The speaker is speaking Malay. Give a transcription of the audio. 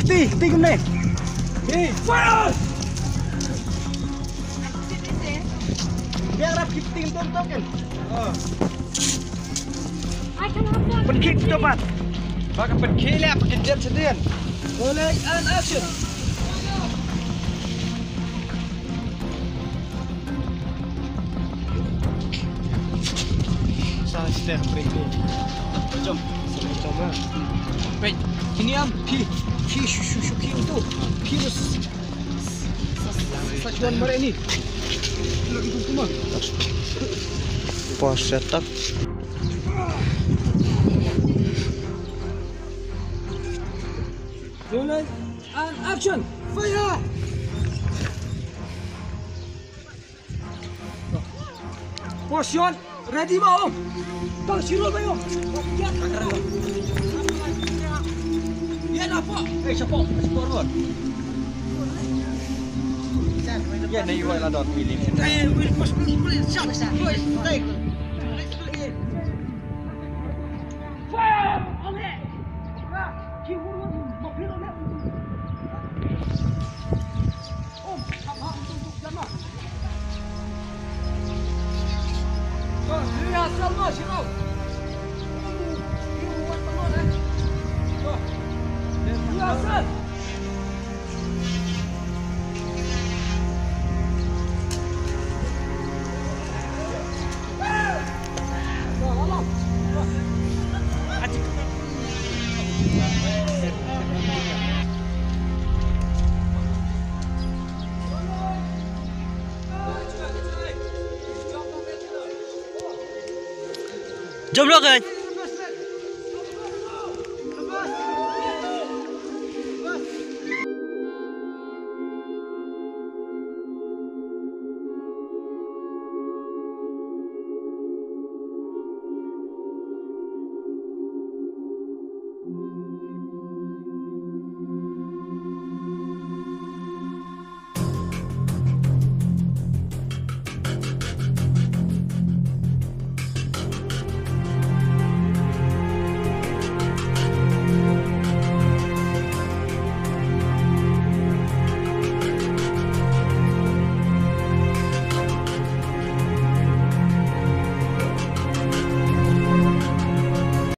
Ti ke ni. Fire! Biar rap kita tonton kan. Pen kick cepat. Pakai pen kick lah, pakai jet sedian. Mulai and action. Saya step break ni. Jom. Coba. Break. Ini am P shuki itu. P Sajuan mereka ni. Itu semua. Pas setup. Rolling and action. Fire. Position ready mau. Tang siro bayo. Ya apa? Siapa? Forward. Ya ni wala lah dot pilih. Saya will push shot. Take. Fire! Okay. Kiwuru mo pilo na. Oh, apa untuk jama? Oh, lihat sama siro. You buat apa nak? Oh. Lihat. Jom lo kan.